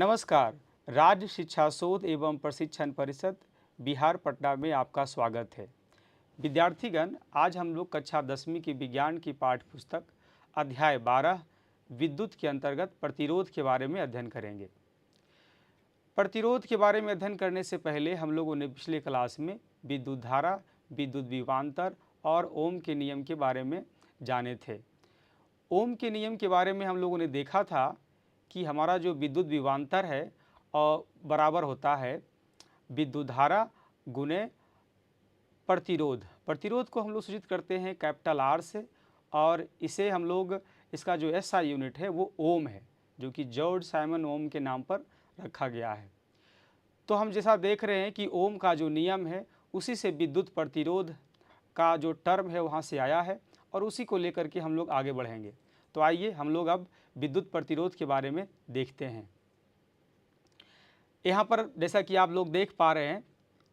नमस्कार। राज्य शिक्षा शोध एवं प्रशिक्षण परिषद बिहार पटना में आपका स्वागत है। विद्यार्थीगण, आज हम लोग कक्षा 10वीं की विज्ञान की पाठ्य पुस्तक अध्याय 12 विद्युत के अंतर्गत प्रतिरोध के बारे में अध्ययन करेंगे। प्रतिरोध के बारे में अध्ययन करने से पहले हम लोगों ने पिछले क्लास में विद्युत धारा, विद्युत विभवांतर और ओम के नियम के बारे में जाने थे। ओम के नियम के बारे में हम लोगों ने देखा था कि हमारा जो विद्युत विभवांतर है और बराबर होता है विद्युत धारा गुने प्रतिरोध। प्रतिरोध को हम लोग सूचित करते हैं कैपिटल आर से, और इसे हम लोग इसका जो एसआई यूनिट है वो ओम है, जो कि जॉर्ज साइमन ओम के नाम पर रखा गया है। तो हम जैसा देख रहे हैं कि ओम का जो नियम है उसी से विद्युत प्रतिरोध का जो टर्म है वहाँ से आया है, और उसी को लेकर के हम लोग आगे बढ़ेंगे। तो आइए हम लोग अब विद्युत प्रतिरोध के बारे में देखते हैं। यहाँ पर जैसा कि आप लोग देख पा रहे हैं,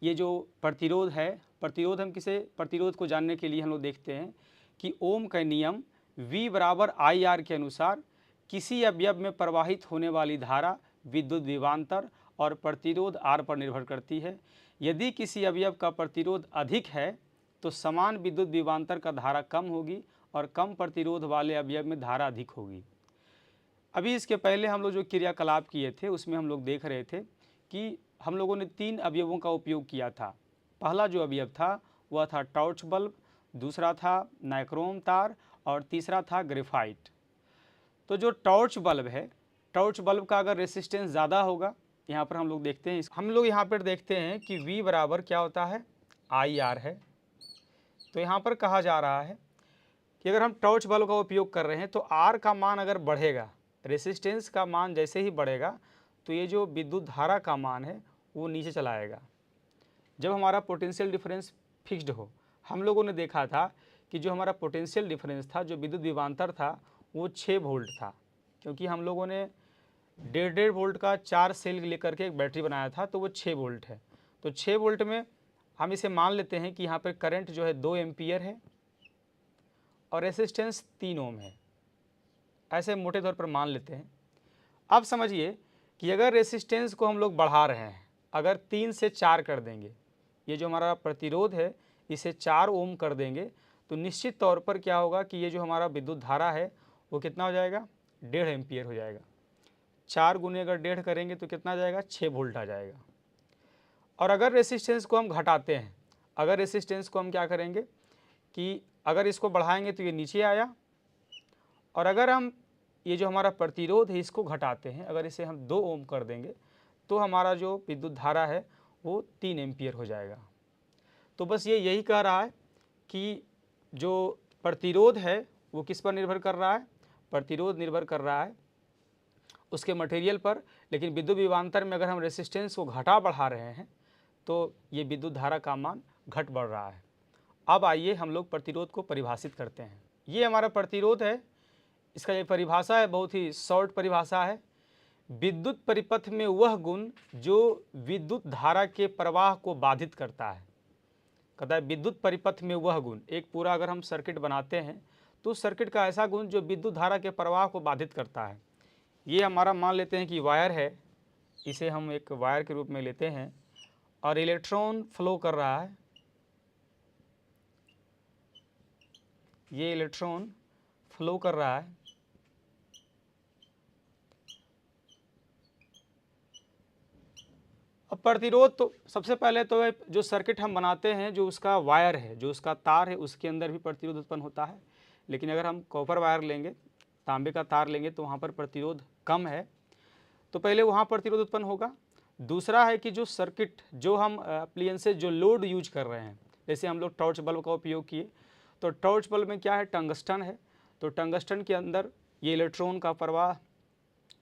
ये जो प्रतिरोध है, प्रतिरोध को जानने के लिए हम लोग देखते हैं कि ओम का नियम V बराबर IR के अनुसार किसी अवयव में प्रवाहित होने वाली धारा विद्युत विभवांतर और प्रतिरोध R पर निर्भर करती है। यदि किसी अवयव का प्रतिरोध अधिक है तो समान विद्युत विभवांतर का धारा कम होगी और कम प्रतिरोध वाले अवयव में धारा अधिक होगी। अभी इसके पहले हम लोग जो क्रियाकलाप किए थे उसमें हम लोग देख रहे थे कि हम लोगों ने 3 अवयवों का उपयोग किया था। पहला जो अवयव था वह था टॉर्च बल्ब, दूसरा था नाइक्रोम तार और तीसरा था ग्रेफाइट। तो जो टॉर्च बल्ब है, टॉर्च बल्ब का अगर रेसिस्टेंस ज़्यादा होगा, यहाँ पर हम लोग देखते हैं, हम लोग यहाँ पर देखते हैं कि V बराबर क्या होता है, IR है। तो यहाँ पर कहा जा रहा है कि अगर हम टॉर्च बल्ब का उपयोग कर रहे हैं तो R का मान अगर बढ़ेगा, रेसिस्टेंस का मान जैसे ही बढ़ेगा तो ये जो विद्युत धारा का मान है वो नीचे चला आएगा। जब हमारा पोटेंशियल डिफरेंस फिक्स्ड हो, हम लोगों ने देखा था कि जो हमारा पोटेंशियल डिफरेंस था, जो विद्युत विभवांतर था, वो 6 वोल्ट था, क्योंकि हम लोगों ने 1.5 वोल्ट का 4 सेल लेकर के एक बैटरी बनाया था, तो वो 6 वोल्ट है। तो 6 वोल्ट में हम इसे मान लेते हैं कि यहाँ पर करंट जो है 2 एम्पियर है और रेसिस्टेंस 3 ओम है, ऐसे मोटे तौर पर मान लेते हैं। अब समझिए कि अगर रेसिस्टेंस को हम लोग बढ़ा रहे हैं, अगर 3 से 4 कर देंगे, ये जो हमारा प्रतिरोध है इसे 4 ओम कर देंगे, तो निश्चित तौर पर क्या होगा कि ये जो हमारा विद्युत धारा है वो कितना हो जाएगा, 1.5 एम्पियर हो जाएगा। 4 गुने अगर 1.5 करेंगे तो कितना आ जाएगा, 6 वोल्ट आ जाएगा। और अगर रेसिस्टेंस को हम घटाते हैं, अगर रेसिस्टेंस को हम क्या करेंगे कि अगर इसको बढ़ाएंगे तो ये नीचे आया, और अगर हम ये जो हमारा प्रतिरोध है इसको घटाते हैं, अगर इसे हम 2 ओम कर देंगे तो हमारा जो विद्युत धारा है वो 3 एम्पियर हो जाएगा। तो बस ये यही कह रहा है कि जो प्रतिरोध है वो किस पर निर्भर कर रहा है, प्रतिरोध निर्भर कर रहा है उसके मटेरियल पर, लेकिन विद्युत विभवांतर में अगर हम रेसिस्टेंस को घटा बढ़ा रहे हैं तो ये विद्युत धारा का मान घट बढ़ रहा है। अब आइए हम लोग प्रतिरोध को परिभाषित करते हैं। ये हमारा प्रतिरोध है, इसका ये परिभाषा है, बहुत ही शॉर्ट परिभाषा है। विद्युत परिपथ में वह गुण जो विद्युत धारा के प्रवाह को बाधित करता है। कहता है विद्युत परिपथ में वह गुण, एक पूरा अगर हम सर्किट बनाते हैं तो सर्किट का ऐसा गुण जो विद्युत धारा के प्रवाह को बाधित करता है। ये हमारा मान लेते हैं कि वायर है, इसे हम एक वायर के रूप में लेते हैं और इलेक्ट्रॉन फ्लो कर रहा है, ये इलेक्ट्रॉन फ्लो कर रहा है। अब प्रतिरोध, तो सबसे पहले तो जो सर्किट हम बनाते हैं, जो उसका वायर है, जो उसका तार है, उसके अंदर भी प्रतिरोध उत्पन्न होता है। लेकिन अगर हम कॉपर वायर लेंगे, तांबे का तार लेंगे, तो वहाँ पर प्रतिरोध कम है, तो पहले वहाँ प्रतिरोध उत्पन्न होगा। दूसरा है कि जो सर्किट, जो हम अप्लायंसेस, जो लोड यूज कर रहे हैं, जैसे हम लोग टॉर्च बल्ब का उपयोग किए, तो टॉर्च बल्ब में क्या है, टंगस्टन है। तो टंगस्टन के अंदर ये इलेक्ट्रॉन का प्रवाह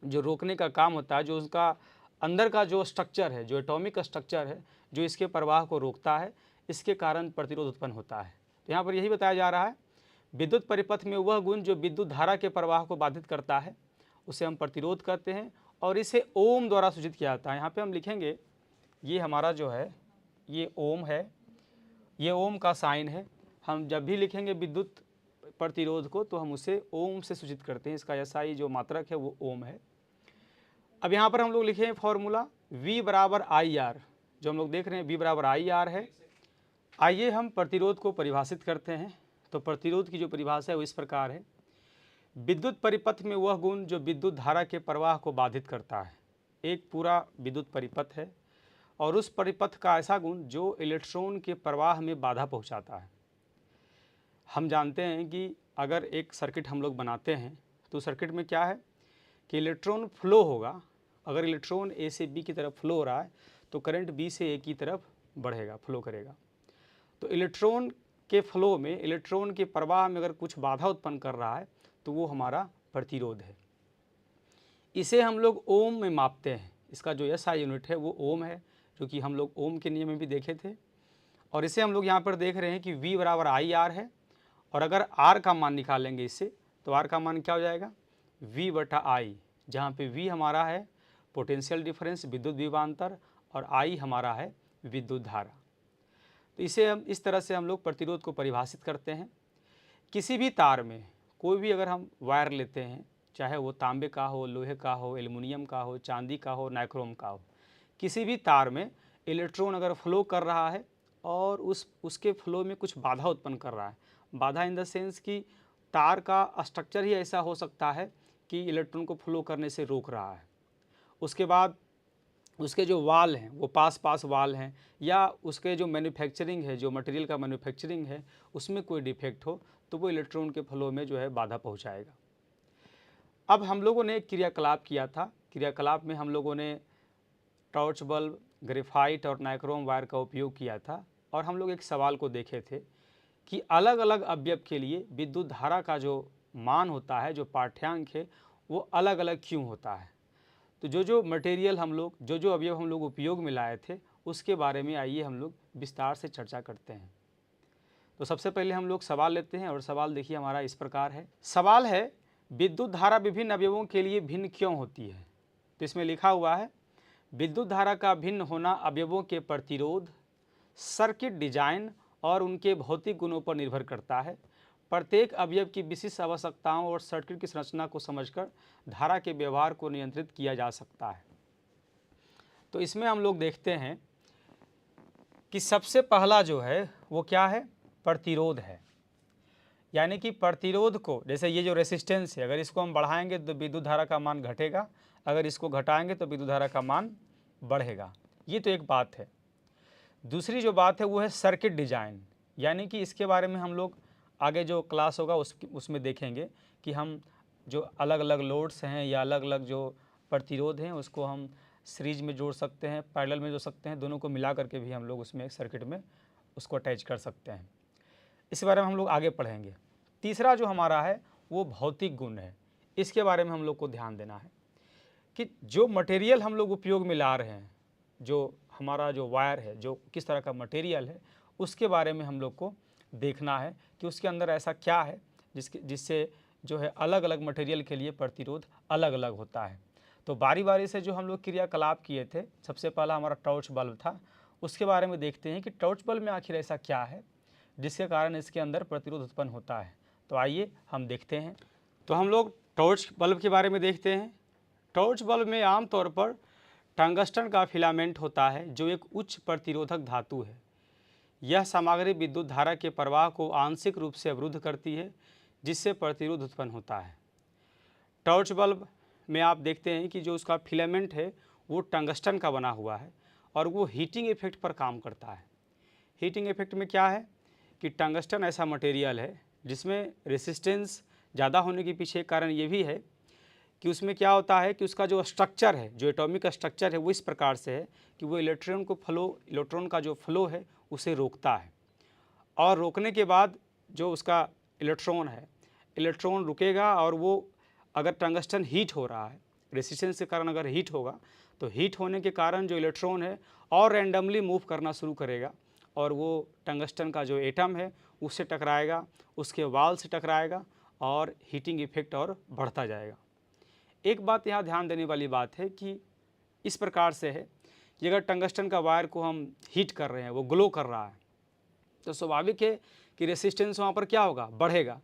जो रोकने का काम होता है, जो उसका अंदर का जो स्ट्रक्चर है, जो एटॉमिक स्ट्रक्चर है, जो इसके प्रवाह को रोकता है, इसके कारण प्रतिरोध उत्पन्न होता है। तो यहाँ पर यही बताया जा रहा है, विद्युत परिपथ में वह गुण जो विद्युत धारा के प्रवाह को बाधित करता है उसे हम प्रतिरोध कहते हैं, और इसे ओम द्वारा सूचित किया जाता है। यहाँ पे हम लिखेंगे, ये हमारा जो है ये ओम है, ये ओम का साइन है। हम जब भी लिखेंगे विद्युत प्रतिरोध को तो हम उसे ओम से सूचित करते हैं, इसका एसआई जो मात्रक है वो ओम है। अब यहाँ पर हम लोग लिखे हैं फॉर्मूला V बराबर आई आर, जो हम लोग देख रहे हैं V बराबर आई आर है। आइए हम प्रतिरोध को परिभाषित करते हैं। तो प्रतिरोध की जो परिभाषा है वो इस प्रकार है, विद्युत परिपथ में वह गुण जो विद्युत धारा के प्रवाह को बाधित करता है। एक पूरा विद्युत परिपथ है और उस परिपथ का ऐसा गुण जो इलेक्ट्रॉन के प्रवाह में बाधा पहुंचाता है। हम जानते हैं कि अगर एक सर्किट हम लोग बनाते हैं तो सर्किट में क्या है कि इलेक्ट्रॉन फ्लो होगा। अगर इलेक्ट्रॉन ए से बी की तरफ फ्लो हो रहा है तो करंट बी से ए की तरफ बढ़ेगा, फ्लो करेगा। तो इलेक्ट्रॉन के फ्लो में, इलेक्ट्रॉन के प्रवाह में अगर कुछ बाधा उत्पन्न कर रहा है तो वो हमारा प्रतिरोध है। इसे हम लोग ओम में मापते हैं। इसका जो एसआई यूनिट है वो ओम है, जो कि हम लोग ओम के नियम में भी देखे थे। और इसे हम लोग यहाँ पर देख रहे हैं कि V बराबर आई आर है। और अगर R का मान निकालेंगे इससे तो R का मान क्या हो जाएगा, V बटा आई, जहाँ पे V हमारा है पोटेंशियल डिफरेंस, विद्युत विभवांतर, और I हमारा है विद्युत धारा। तो इसे हम इस तरह से हम लोग प्रतिरोध को परिभाषित करते हैं। किसी भी तार में कोई भी अगर हम वायर लेते हैं, चाहे वो तांबे का हो, लोहे का हो, एल्युमिनियम का हो, चांदी का हो, नाइक्रोम का हो, किसी भी तार में इलेक्ट्रॉन अगर फ्लो कर रहा है और उसके फ्लो में कुछ बाधा उत्पन्न कर रहा है, बाधा इन द सेंस कि तार का स्ट्रक्चर ही ऐसा हो सकता है कि इलेक्ट्रॉन को फ्लो करने से रोक रहा है। उसके बाद उसके जो वाल हैं वो पास वाल हैं, या उसके जो मैन्युफैक्चरिंग है, जो मटेरियल का मैन्युफैक्चरिंग है, उसमें कोई डिफेक्ट हो तो वो इलेक्ट्रॉन के फ्लो में जो है बाधा पहुंचाएगा। अब हम लोगों ने एक क्रियाकलाप किया था। क्रियाकलाप में हम लोगों ने टॉर्च बल्ब, ग्रेफाइट और नाइक्रोम वायर का उपयोग किया था और हम लोग एक सवाल को देखे थे कि अलग अलग अवयव के लिए विद्युत धारा का जो मान होता है, जो पाठ्यांक है, वो अलग अलग क्यों होता है। तो जो मटेरियल हम लोग, जो अवयव हम लोग उपयोग में लाए थे, उसके बारे में आइए हम लोग विस्तार से चर्चा करते हैं। तो सबसे पहले हम लोग सवाल लेते हैं और सवाल देखिए हमारा इस प्रकार है। सवाल है, विद्युत धारा विभिन्न अवयवों के लिए भिन्न क्यों होती है। तो इसमें लिखा हुआ है, विद्युत धारा का भिन्न होना अवयवों के प्रतिरोध, सर्किट डिजाइन और उनके भौतिक गुणों पर निर्भर करता है। प्रत्येक अवयव की विशिष्ट आवश्यकताओं और सर्किट की संरचना को समझकर धारा के व्यवहार को नियंत्रित किया जा सकता है। तो इसमें हम लोग देखते हैं कि सबसे पहला जो है वो क्या है, प्रतिरोध है। यानी कि प्रतिरोध को, जैसे ये जो रेसिस्टेंस है, अगर इसको हम बढ़ाएंगे तो विद्युत धारा का मान घटेगा, अगर इसको घटाएंगे तो विद्युत धारा का मान बढ़ेगा। ये तो एक बात है। दूसरी जो बात है वो है सर्किट डिजाइन, यानी कि इसके बारे में हम लोग आगे जो क्लास होगा उसमें देखेंगे कि हम जो अलग अलग लोड्स हैं या अलग अलग जो प्रतिरोध हैं उसको हम सीरीज में जोड़ सकते हैं, पैरेलल में जोड़ सकते हैं, दोनों को मिला करके भी हम लोग उसमें एक सर्किट में उसको अटैच कर सकते हैं। इस बारे में हम लोग आगे पढ़ेंगे। तीसरा जो हमारा है वो भौतिक गुण है। इसके बारे में हम लोग को ध्यान देना है कि जो मटेरियल हम लोग उपयोग में ला रहे हैं, जो हमारा जो वायर है, जो किस तरह का मटेरियल है, उसके बारे में हम लोग को देखना है कि उसके अंदर ऐसा क्या है जिससे जो है अलग अलग मटेरियल के लिए प्रतिरोध अलग अलग होता है। तो बारी बारी से जो हम लोग क्रियाकलाप किए थे, सबसे पहला हमारा टॉर्च बल्ब था, उसके बारे में देखते हैं कि टॉर्च बल्ब में आखिर ऐसा क्या है जिसके कारण इसके अंदर प्रतिरोध उत्पन्न होता है। तो आइए हम देखते हैं। तो हम लोग टॉर्च बल्ब के बारे में देखते हैं। टॉर्च बल्ब में आमतौर पर टंगस्टन का फिलामेंट होता है जो एक उच्च प्रतिरोधक धातु है। यह सामग्री विद्युत धारा के प्रवाह को आंशिक रूप से अवरुद्ध करती है, जिससे प्रतिरोध उत्पन्न होता है। टॉर्च बल्ब में आप देखते हैं कि जो उसका फिलामेंट है वो टंगस्टन का बना हुआ है और वो हीटिंग इफेक्ट पर काम करता है। हीटिंग इफेक्ट में क्या है कि टंगस्टन ऐसा मटेरियल है जिसमें रेसिस्टेंस ज़्यादा होने के पीछे कारण ये भी है कि उसमें क्या होता है कि उसका जो स्ट्रक्चर है, जो एटॉमिक स्ट्रक्चर है, वो इस प्रकार से है कि वो इलेक्ट्रॉन का जो फ्लो है उसे रोकता है। और रोकने के बाद जो उसका इलेक्ट्रॉन रुकेगा और वो अगर टंगस्टन हीट हो रहा है, रेसिस्टेंस के कारण अगर हीट होगा तो हीट होने के कारण जो इलेक्ट्रॉन है और रैंडमली मूव करना शुरू करेगा और वो टंगस्टन का जो एटम है उससे टकराएगा, उसके वाल से टकराएगा और हीटिंग इफेक्ट और बढ़ता जाएगा। एक बात यहाँ ध्यान देने वाली बात है कि इस प्रकार से है कि अगर टंगस्टन का वायर को हम हीट कर रहे हैं, वो ग्लो कर रहा है, तो स्वाभाविक है कि रेसिस्टेंस वहाँ पर क्या होगा, बढ़ेगा।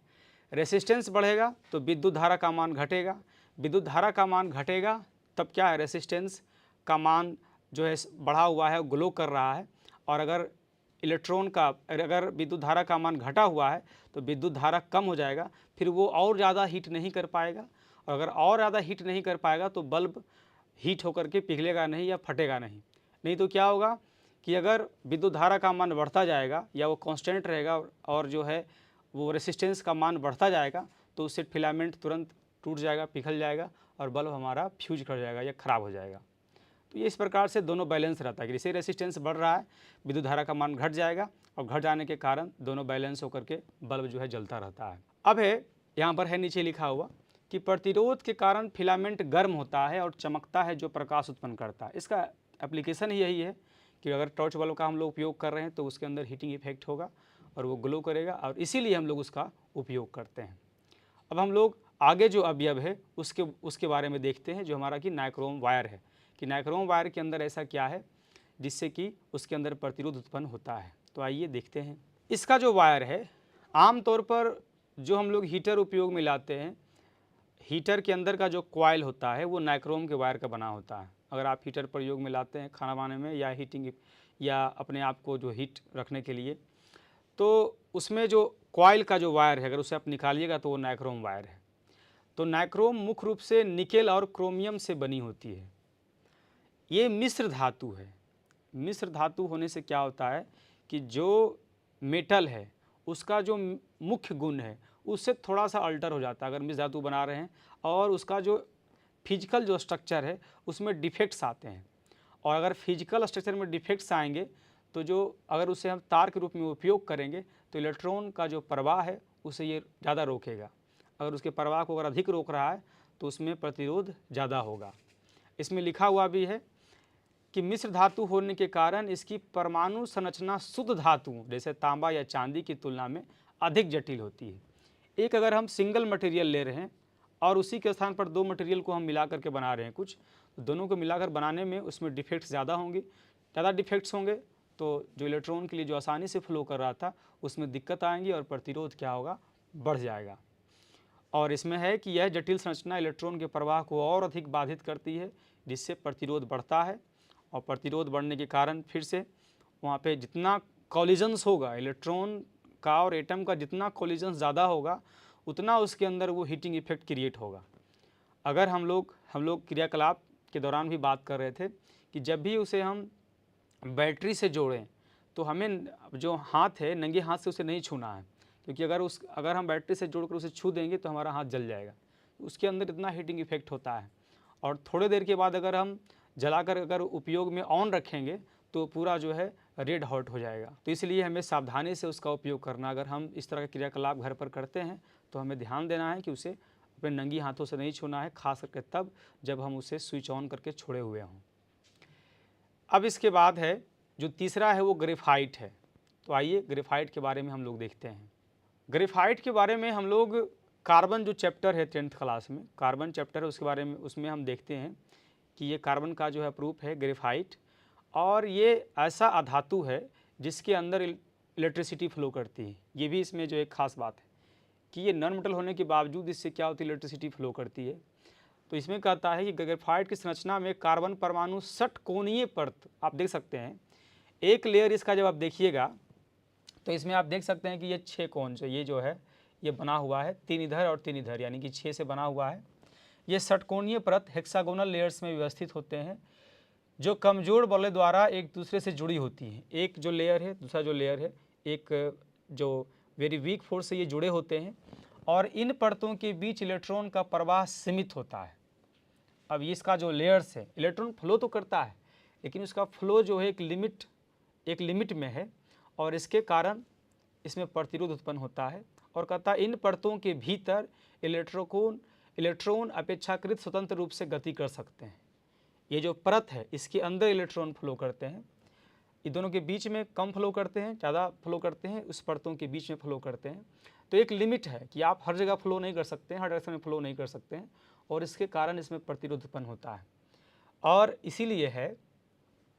रेसिस्टेंस बढ़ेगा तो विद्युत धारा का मान घटेगा, विद्युत धारा का मान घटेगा तब क्या है, रेसिस्टेंस का मान जो है बढ़ा हुआ है, ग्लो कर रहा है। और अगर इलेक्ट्रॉन का, अगर विद्युत धारा का मान घटा हुआ है तो विद्युत धारा कम हो जाएगा, फिर वो और ज़्यादा हीट नहीं कर पाएगा। और अगर और ज़्यादा हीट नहीं कर पाएगा तो बल्ब हीट होकर के पिघलेगा नहीं या फटेगा नहीं। नहीं तो क्या होगा कि अगर विद्युत धारा का मान बढ़ता जाएगा या वो कांस्टेंट रहेगा और जो है वो रेसिस्टेंस का मान बढ़ता जाएगा तो उससे फिलामेंट तुरंत टूट जाएगा, पिघल जाएगा और बल्ब हमारा फ्यूज कर जाएगा या ख़राब हो जाएगा। तो ये इस प्रकार से दोनों बैलेंस रहता है कि जैसे रेसिस्टेंस बढ़ रहा है विद्युत धारा का मान घट जाएगा और घट जाने के कारण दोनों बैलेंस होकर के बल्ब जो है जलता रहता है। अब है यहाँ पर है नीचे लिखा हुआ कि प्रतिरोध के कारण फिलामेंट गर्म होता है और चमकता है जो प्रकाश उत्पन्न करता है। इसका एप्लीकेशन ही यही है कि अगर टॉर्च बल्ब का हम लोग उपयोग कर रहे हैं तो उसके अंदर हीटिंग इफेक्ट होगा और वो ग्लो करेगा और इसीलिए हम लोग उसका उपयोग करते हैं। अब हम लोग आगे जो अवयव है उसके बारे में देखते हैं, जो हमारा कि नाइक्रोम वायर है, कि नाइक्रोम वायर के अंदर ऐसा क्या है जिससे कि उसके अंदर प्रतिरोध उत्पन्न होता है। तो आइए देखते हैं। इसका जो वायर है, आमतौर पर जो हम लोग हीटर उपयोग में लाते हैं, हीटर के अंदर का जो कॉइल होता है वो नाइक्रोम के वायर का बना होता है। अगर आप हीटर प्रयोग में लाते हैं खाना बनाने में या हीटिंग या अपने आप को जो हीट रखने के लिए, तो उसमें जो कॉइल का जो वायर है अगर उसे आप निकालिएगा तो वो नाइक्रोम वायर है। तो नाइक्रोम मुख्य रूप से निकेल और क्रोमियम से बनी होती है। ये मिश्र धातु है। मिश्र धातु होने से क्या होता है कि जो मेटल है उसका जो मुख्य गुण है उससे थोड़ा सा अल्टर हो जाता है अगर मिश्र धातु बना रहे हैं, और उसका जो फिजिकल जो स्ट्रक्चर है उसमें डिफेक्ट्स आते हैं। और अगर फिजिकल स्ट्रक्चर में डिफेक्ट्स आएंगे तो जो अगर उसे हम तार के रूप में उपयोग करेंगे तो इलेक्ट्रॉन का जो प्रवाह है उसे ये ज़्यादा रोकेगा। अगर उसके प्रवाह को अगर अधिक रोक रहा है तो उसमें प्रतिरोध ज़्यादा होगा। इसमें लिखा हुआ भी है कि मिश्र धातु होने के कारण इसकी परमाणु संरचना शुद्ध धातु जैसे तांबा या चांदी की तुलना में अधिक जटिल होती है। एक अगर हम सिंगल मटेरियल ले रहे हैं और उसी के स्थान पर दो मटेरियल को हम मिला करके बना रहे हैं कुछ, तो दोनों को मिलाकर बनाने में उसमें डिफेक्ट्स ज़्यादा होंगे। ज़्यादा डिफेक्ट्स होंगे तो जो इलेक्ट्रॉन के लिए जो आसानी से फ्लो कर रहा था उसमें दिक्कत आएंगी और प्रतिरोध क्या होगा, बढ़ जाएगा। और इसमें है कि यह जटिल संरचना इलेक्ट्रॉन के प्रवाह को और अधिक बाधित करती है जिससे प्रतिरोध बढ़ता है। और प्रतिरोध बढ़ने के कारण फिर से वहाँ पे जितना कॉलिजन्स होगा इलेक्ट्रॉन का और एटम का, जितना कॉलिजन्स ज़्यादा होगा उतना उसके अंदर वो हीटिंग इफेक्ट क्रिएट होगा। अगर हम लोग क्रियाकलाप के दौरान भी बात कर रहे थे कि जब भी उसे हम बैटरी से जोड़ें तो हमें जो हाथ है नंगे हाथ से उसे नहीं छूना है, क्योंकि अगर हम बैटरी से जोड़कर उसे छू देंगे तो हमारा हाथ जल जाएगा। उसके अंदर इतना हीटिंग इफेक्ट होता है। और थोड़ी देर के बाद अगर हम जलाकर अगर उपयोग में ऑन रखेंगे तो पूरा जो है रेड हॉट हो जाएगा। तो इसलिए हमें सावधानी से उसका उपयोग करना। अगर हम इस तरह के क्रियाकलाप घर पर करते हैं तो हमें ध्यान देना है कि उसे अपने नंगी हाथों से नहीं छूना है, खास करके तब जब हम उसे स्विच ऑन करके छोड़े हुए हों। अब इसके बाद है जो तीसरा है वो ग्रेफाइट है। तो आइए ग्रेफाइट के बारे में हम लोग देखते हैं। ग्रेफाइट के बारे में हम लोग कार्बन जो चैप्टर है 10th क्लास में कार्बन चैप्टर है उसके बारे में, उसमें हम देखते हैं कि ये कार्बन का जो है प्रूफ है ग्रेफाइट। और ये ऐसा अधातु है जिसके अंदर इलेक्ट्रिसिटी फ्लो करती है। ये भी इसमें जो एक खास बात है कि ये नॉन मेटल होने के बावजूद इससे क्या होती है, इलेक्ट्रिसिटी फ्लो करती है। तो इसमें कहता है कि ग्रेफाइट की संरचना में कार्बन परमाणु षटकोणीय परत आप देख सकते हैं। एक लेयर इसका जब आप देखिएगा तो इसमें आप देख सकते हैं कि ये 6 कोण से ये जो है ये बना हुआ है, 3 इधर और 3 इधर, यानी कि 6 से बना हुआ है। ये षटकोणीय परत हेक्सागोनल लेयर्स में व्यवस्थित होते हैं जो कमजोर बलों द्वारा एक दूसरे से जुड़ी होती हैं। एक जो लेयर है, दूसरा जो लेयर है, एक जो वेरी वीक फोर्स से ये जुड़े होते हैं और इन परतों के बीच इलेक्ट्रॉन का प्रवाह सीमित होता है। अब इसका जो लेयर्स है, इलेक्ट्रॉन फ्लो तो करता है लेकिन उसका फ्लो जो है एक लिमिट में है और इसके कारण इसमें प्रतिरोध उत्पन्न होता है। और कहता है इन परतों के भीतर इलेक्ट्रॉन अपेक्षाकृत स्वतंत्र रूप से गति कर सकते हैं। ये जो परत है इसके अंदर इलेक्ट्रॉन फ्लो करते हैं, ये दोनों के बीच में कम फ्लो करते हैं, ज़्यादा फ्लो करते हैं, उस परतों के बीच में फ्लो करते हैं। तो एक लिमिट है कि आप हर जगह फ्लो नहीं कर सकते हैं, हर डायरेक्शन में फ्लो नहीं कर सकते हैं और इसके कारण इसमें प्रतिरोध उत्पन्न होता है। और इसीलिए है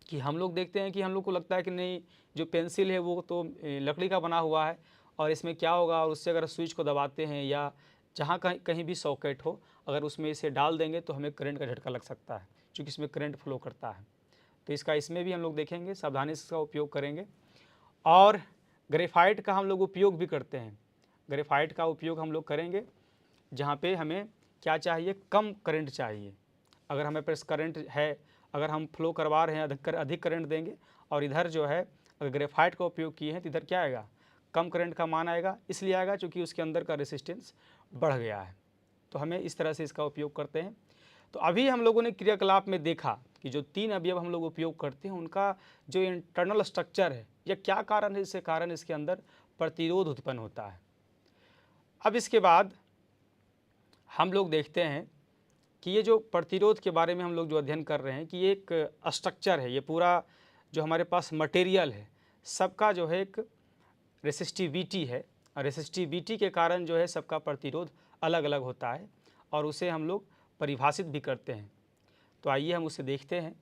कि हम लोग देखते हैं कि हम लोग को लगता है कि नहीं जो पेंसिल है वो तो लकड़ी का बना हुआ है और इसमें क्या होगा, और उससे अगर स्विच को दबाते हैं या जहाँ कहीं कहीं भी सॉकेट हो, अगर उसमें इसे डाल देंगे तो हमें करंट का झटका लग सकता है, क्योंकि इसमें करंट फ्लो करता है। तो इसका इसमें भी हम लोग देखेंगे, सावधानी से इसका उपयोग करेंगे। और ग्रेफाइट का हम लोग उपयोग भी करते हैं। ग्रेफाइट का उपयोग हम लोग करेंगे जहाँ पे हमें क्या चाहिए, कम करंट चाहिए। अगर हमें पास करंट है, अगर हम फ्लो करवा रहे हैं, अधिक करंट देंगे, और इधर जो है अगर ग्रेफाइट का उपयोग किए हैं तो इधर क्या आएगा, कम करंट का मान आएगा। इसलिए आएगा क्योंकि उसके अंदर का रेसिस्टेंस बढ़ गया है। तो हमें इस तरह से इसका उपयोग करते हैं। तो अभी हम लोगों ने क्रियाकलाप में देखा कि जो 3 अवयव हम लोग उपयोग करते हैं उनका जो इंटरनल स्ट्रक्चर है, या क्या कारण है, इससे कारण इसके अंदर प्रतिरोध उत्पन्न होता है। अब इसके बाद हम लोग देखते हैं कि ये जो प्रतिरोध के बारे में हम लोग जो अध्ययन कर रहे हैं कि ये एक स्ट्रक्चर है, ये पूरा जो हमारे पास मटेरियल है सबका जो है एक रेसिस्टिविटी है, और रेसिस्टिविटी के कारण जो है सबका प्रतिरोध अलग अलग होता है, और उसे हम लोग परिभाषित भी करते हैं। तो आइए हम उसे देखते हैं।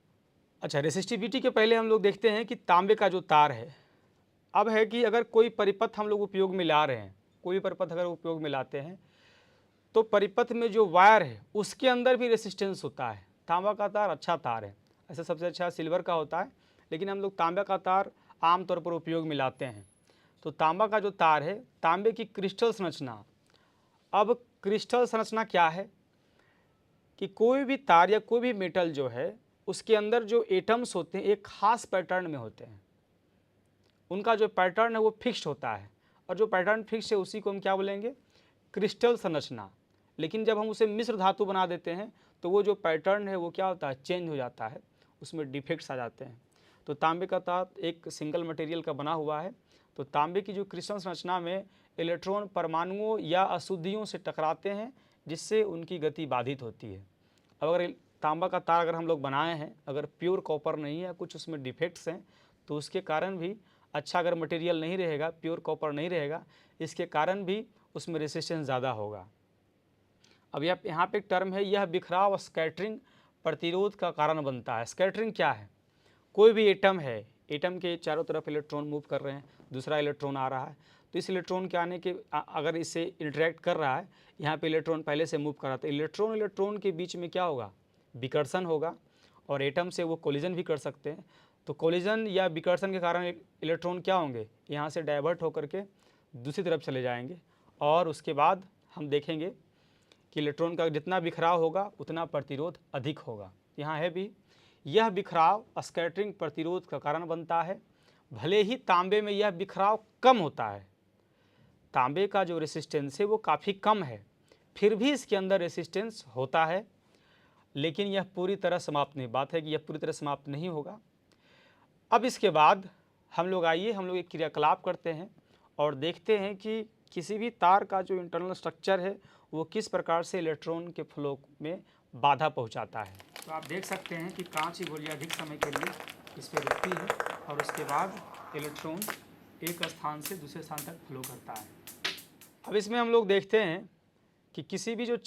अच्छा, रेसिस्टिविटी के पहले हम लोग देखते हैं कि तांबे का जो तार है, अब है कि अगर कोई परिपथ हम लोग उपयोग में ला रहे हैं, कोई परिपथ अगर उपयोग में लाते हैं तो परिपथ में जो वायर है उसके अंदर भी रेसिस्टेंस होता है। तांबा का तार अच्छा तार है, ऐसे सबसे अच्छा सिल्वर का होता है, लेकिन हम लोग तांबे का तार आमतौर पर उपयोग में लाते हैं। तो तांबा का जो तार है, तांबे की क्रिस्टल संरचना, अब क्रिस्टल संरचना क्या है कि कोई भी तार या कोई भी मेटल जो है उसके अंदर जो एटम्स होते हैं एक खास पैटर्न में होते हैं, उनका जो पैटर्न है वो फिक्स्ड होता है, और जो पैटर्न फिक्स है उसी को हम क्या बोलेंगे, क्रिस्टल संरचना। लेकिन जब हम उसे मिश्र धातु बना देते हैं तो वो जो पैटर्न है वो क्या होता है, चेंज हो जाता है, उसमें डिफेक्ट्स आ जाते हैं। तो तांबे का तार एक सिंगल मटेरियल का बना हुआ है। तो तांबे की जो क्रिस्टल संरचना में इलेक्ट्रॉन परमाणुओं या अशुद्धियों से टकराते हैं, जिससे उनकी गति बाधित होती है। अब अगर तांबा का तार अगर हम लोग बनाए हैं, अगर प्योर कॉपर नहीं है, कुछ उसमें डिफेक्ट्स हैं, तो उसके कारण भी अच्छा अगर मटेरियल नहीं रहेगा, प्योर कॉपर नहीं रहेगा, इसके कारण भी उसमें रेसिस्टेंस ज़्यादा होगा। अब यहाँ पे एक टर्म है, यह बिखराव स्कैटरिंग प्रतिरोध का कारण बनता है। स्कैटरिंग क्या है, कोई भी एटम है, एटम के चारों तरफ इलेक्ट्रॉन मूव कर रहे हैं, दूसरा इलेक्ट्रॉन आ रहा है, तो इस इलेक्ट्रॉन के आने के अगर इससे इंटरेक्ट कर रहा है, यहाँ पे इलेक्ट्रॉन पहले से मूव कर रहा था, इलेक्ट्रॉन के बीच में क्या होगा, विकर्षण होगा, और एटम से वो कोलिजन भी कर सकते हैं। तो कोलिजन या विकर्षण के कारण इलेक्ट्रॉन क्या होंगे, यहाँ से डाइवर्ट होकर के दूसरी तरफ चले जाएंगे, और उसके बाद हम देखेंगे कि इलेक्ट्रॉन का जितना बिखराव होगा उतना प्रतिरोध अधिक होगा। यहाँ है भी, यह बिखराव स्कैटरिंग प्रतिरोध का कारण बनता है। भले ही तांबे में यह बिखराव कम होता है, तांबे का जो रेसिस्टेंस है वो काफ़ी कम है, फिर भी इसके अंदर रेसिस्टेंस होता है, लेकिन यह पूरी तरह समाप्त नहीं, बात है कि यह पूरी तरह समाप्त नहीं होगा। अब इसके बाद हम लोग एक क्रियाकलाप करते हैं और देखते हैं कि किसी भी तार का जो इंटरनल स्ट्रक्चर है वो किस प्रकार से इलेक्ट्रॉन के फ्लो में बाधा पहुंचाता है। तो आप देख सकते हैं कि कांच की गोलियां अधिक समय के लिए इस पर रुकती है, और उसके बाद इलेक्ट्रॉन एक स्थान से दूसरे स्थान तक फ्लो करता है। अब इसमें हम लोग देखते हैं कि किसी भी जो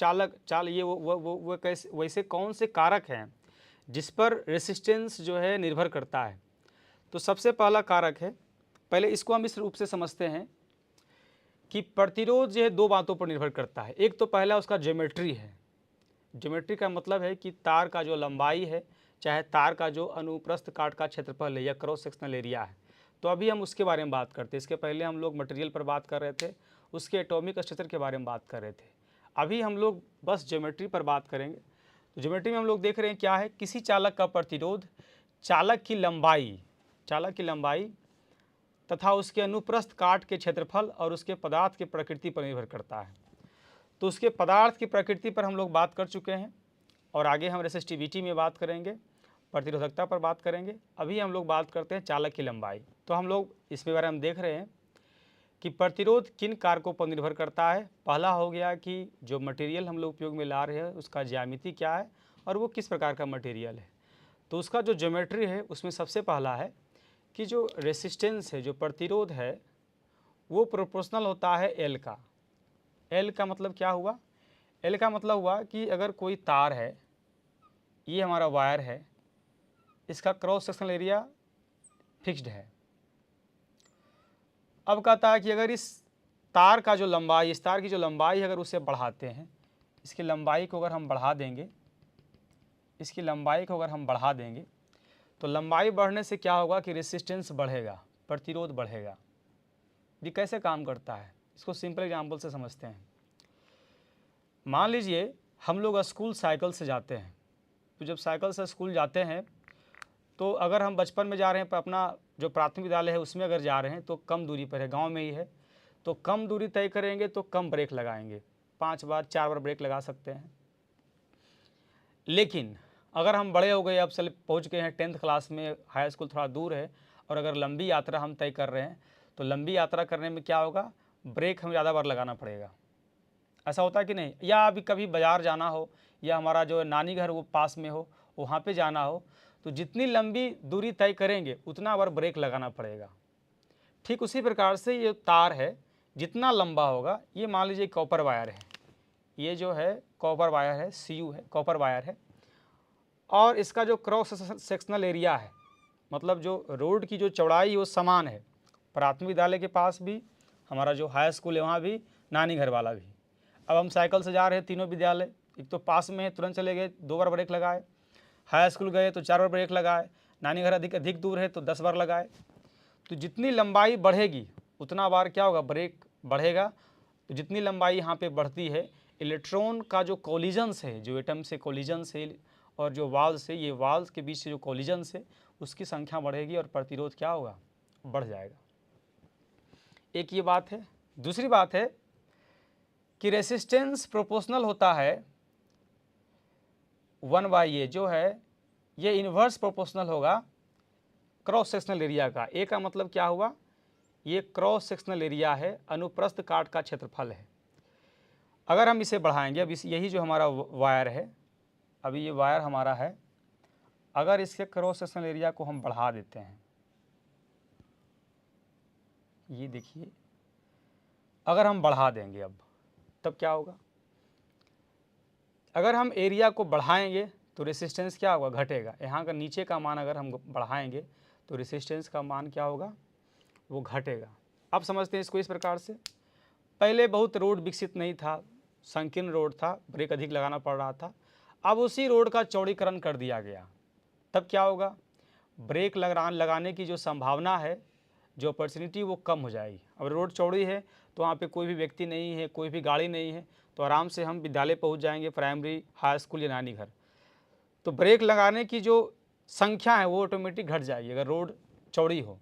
ये वो कैसे, वैसे कौन से कारक हैं जिस पर रेसिस्टेंस जो है निर्भर करता है। तो सबसे पहला कारक है, पहले इसको हम इस रूप से समझते हैं कि प्रतिरोध जो है दो बातों पर निर्भर करता है। एक तो पहला उसका ज्योमेट्री है। ज्योमेट्री का मतलब है कि तार का जो लंबाई है, चाहे तार का जो अनुप्रस्थ काट का क्षेत्रफल है या क्रॉस सेक्शनल एरिया है। तो अभी हम उसके बारे में बात करते हैं। इसके पहले हम लोग मटेरियल पर बात कर रहे थे, उसके एटॉमिक स्ट्रक्चर के बारे में बात कर रहे थे। अभी हम लोग बस ज्योमेट्री पर बात करेंगे। तो ज्योमेट्री में हम लोग देख रहे हैं क्या है, किसी चालक का प्रतिरोध चालक की लंबाई तथा उसके अनुप्रस्थ काट के क्षेत्रफल और उसके पदार्थ की प्रकृति पर निर्भर करता है। तो उसके पदार्थ की प्रकृति पर हम लोग बात कर चुके हैं, और आगे हम रेसिस्टिविटी में बात करेंगे, प्रतिरोधकता पर बात करेंगे। अभी हम लोग बात करते हैं चालक की लंबाई। तो हम लोग इसके बारे में देख रहे हैं कि प्रतिरोध किन कारकों पर निर्भर करता है। पहला हो गया कि जो मटेरियल हम लोग उपयोग में ला रहे हैं उसका ज्यामिति क्या है और वो किस प्रकार का मटेरियल है। तो उसका जो ज्योमेट्री है उसमें सबसे पहला है कि जो रेसिस्टेंस है, जो प्रतिरोध है, वो प्रोपोर्शनल होता है एल का। एल का मतलब क्या हुआ, एल का मतलब हुआ कि अगर कोई तार है, ये हमारा वायर है, इसका क्रॉस सेक्शनल एरिया फिक्स्ड है। अब कहता है कि अगर इस तार का जो लंबाई, इस तार की जो लंबाई अगर उसे बढ़ाते हैं, इसकी लंबाई को अगर हम बढ़ा देंगे, इसकी लंबाई को अगर हम बढ़ा देंगे तो लंबाई बढ़ने से क्या होगा कि रेसिस्टेंस बढ़ेगा, प्रतिरोध बढ़ेगा। ये कैसे काम करता है, इसको सिंपल एग्जांपल से समझते हैं। मान लीजिए हम लोग स्कूल साइकिल से जाते हैं, तो जब साइकिल से स्कूल जाते हैं तो अगर हम बचपन में जा रहे हैं, अपना जो प्राथमिक विद्यालय है उसमें अगर जा रहे हैं तो कम दूरी पर है, गांव में ही है, तो कम दूरी तय करेंगे तो कम ब्रेक लगाएंगे, 5 बार 4 बार ब्रेक लगा सकते हैं। लेकिन अगर हम बड़े हो गए, अब चल पहुँच गए हैं 10th क्लास में, हाई स्कूल थोड़ा दूर है, और अगर लंबी यात्रा हम तय कर रहे हैं तो लंबी यात्रा करने में क्या होगा, ब्रेक हमें ज़्यादा बार लगाना पड़ेगा। ऐसा होता है कि नहीं? या अभी कभी बाज़ार जाना हो, या हमारा जो नानी घर वो पास में हो, वहाँ पे जाना हो, तो जितनी लंबी दूरी तय करेंगे उतना बार ब्रेक लगाना पड़ेगा। ठीक उसी प्रकार से ये तार है, जितना लंबा होगा, ये मान लीजिए कॉपर वायर है, ये जो है कॉपर वायर है, CU है, कॉपर वायर है, और इसका जो क्रॉस सेक्शनल एरिया है, मतलब जो रोड की जो चौड़ाई वो समान है, प्राथमिक विद्यालय के पास भी, हमारा जो हाई स्कूल है वहाँ भी, नानी घर वाला भी। अब हम साइकिल से जा रहे हैं तीनों विद्यालय, एक तो पास में है, तुरंत चले गए, 2 बार ब्रेक लगाए, हाई स्कूल गए तो 4 बार ब्रेक लगाए, नानी घर अधिक दूर है तो 10 बार लगाए। तो जितनी लंबाई बढ़ेगी उतना बार क्या होगा, ब्रेक बढ़ेगा। तो जितनी लंबाई यहाँ पे बढ़ती है, इलेक्ट्रॉन का जो कोलिजन्स है, जो एटम से कोलिजन्स है और जो वाल्स है, ये वाल्स के बीच से जो कोलिजन्स है उसकी संख्या बढ़ेगी और प्रतिरोध क्या होगा, बढ़ जाएगा। एक ये बात है। दूसरी बात है कि रेसिस्टेंस प्रोपोर्शनल होता है 1/A, जो है ये इन्वर्स प्रोपोर्शनल होगा क्रॉस सेक्शनल एरिया का। ए का मतलब क्या हुआ, ये क्रॉस सेक्शनल एरिया है, अनुप्रस्थ काट का क्षेत्रफल है। अगर हम इसे बढ़ाएंगे, अब यही जो हमारा वायर है, अभी ये वायर हमारा है, अगर इसके क्रॉस सेक्शनल एरिया को हम बढ़ा देते हैं, ये देखिए, अगर हम बढ़ा देंगे अब, तब क्या होगा, अगर हम एरिया को बढ़ाएंगे तो रेसिस्टेंस क्या होगा, घटेगा। यहाँ का नीचे का मान अगर हम बढ़ाएंगे तो रेसिस्टेंस का मान क्या होगा, वो घटेगा। अब समझते हैं इसको इस प्रकार से। पहले बहुत रोड विकसित नहीं था, संकीर्ण रोड था, ब्रेक अधिक लगाना पड़ रहा था। अब उसी रोड का चौड़ीकरण कर दिया गया, तब क्या होगा, ब्रेक लगाने की जो संभावना है, जो अपॉर्चुनिटी, वो कम हो जाएगी। अब रोड चौड़ी है तो वहाँ पे कोई भी व्यक्ति नहीं है, कोई भी गाड़ी नहीं है, तो आराम से हम विद्यालय पहुँच जाएंगे, प्राइमरी, हाई स्कूल या नानी घर। तो ब्रेक लगाने की जो संख्या है वो ऑटोमेटिक घट जाएगी अगर रोड चौड़ी हो,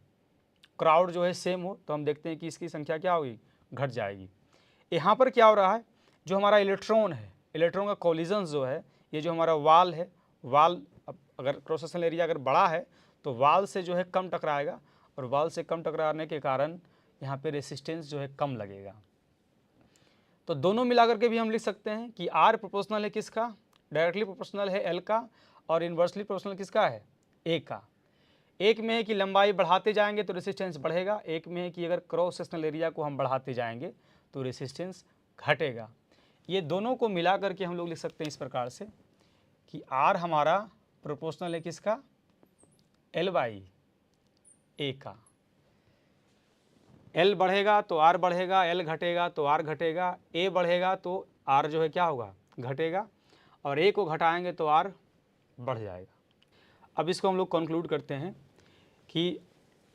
क्राउड जो है सेम हो, तो हम देखते हैं कि इसकी संख्या क्या होगी, घट जाएगी। यहाँ पर क्या हो रहा है, जो हमारा इलेक्ट्रॉन है, इलेक्ट्रॉन का कोलिजन्स जो है, ये जो हमारा वाल है, वाल अगर क्रॉस सेक्शनल एरिया अगर बड़ा है तो वाल से जो है कम टकराएगा, और वाल से कम टकराने के कारण यहाँ पे रेसिस्टेंस जो है कम लगेगा। तो दोनों मिलाकर के भी हम लिख सकते हैं कि R प्रोपोर्शनल है किसका, डायरेक्टली प्रोपोर्शनल है L का, और इन्वर्सली प्रोपोर्शनल किसका है, A का। एक में है कि लंबाई बढ़ाते जाएंगे तो रेसिस्टेंस बढ़ेगा, एक में है कि अगर क्रॉस सेक्शनल एरिया को हम बढ़ाते जाएंगे तो रेसिस्टेंस घटेगा। ये दोनों को मिला करके हम लोग लिख सकते हैं इस प्रकार से कि R हमारा प्रोपोर्शनल है किसका, L/A का। L बढ़ेगा तो R बढ़ेगा, L घटेगा तो R घटेगा, A बढ़ेगा तो R जो है क्या होगा, घटेगा, और A को घटाएंगे तो R बढ़ जाएगा। अब इसको हम लोग कंक्लूड करते हैं कि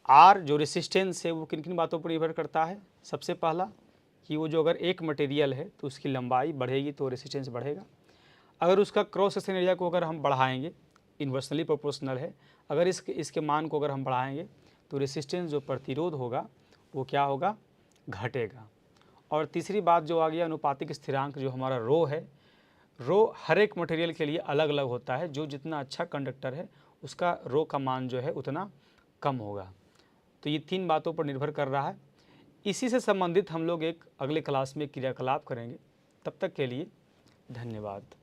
R जो रेसिस्टेंस है वो किन किन बातों पर निर्भर करता है। सबसे पहला कि वो जो अगर एक मटेरियल है तो उसकी लंबाई बढ़ेगी तो रेसिस्टेंस बढ़ेगा। अगर उसका क्रॉस सेक्शन एरिया को अगर हम बढ़ाएंगे, इन्वर्सली प्रोपोर्शनल है, अगर इसके मान को अगर हम बढ़ाएंगे तो रेसिस्टेंस जो प्रतिरोध होगा वो क्या होगा, घटेगा। और तीसरी बात जो आ गया, अनुपातिक स्थिरांक जो हमारा रो है, रो हर एक मटेरियल के लिए अलग अलग होता है, जो जितना अच्छा कंडक्टर है उसका रो का मान जो है उतना कम होगा। तो ये 3 बातों पर निर्भर कर रहा है। इसी से संबंधित हम लोग एक अगले क्लास में क्रियाकलाप करेंगे। तब तक के लिए धन्यवाद।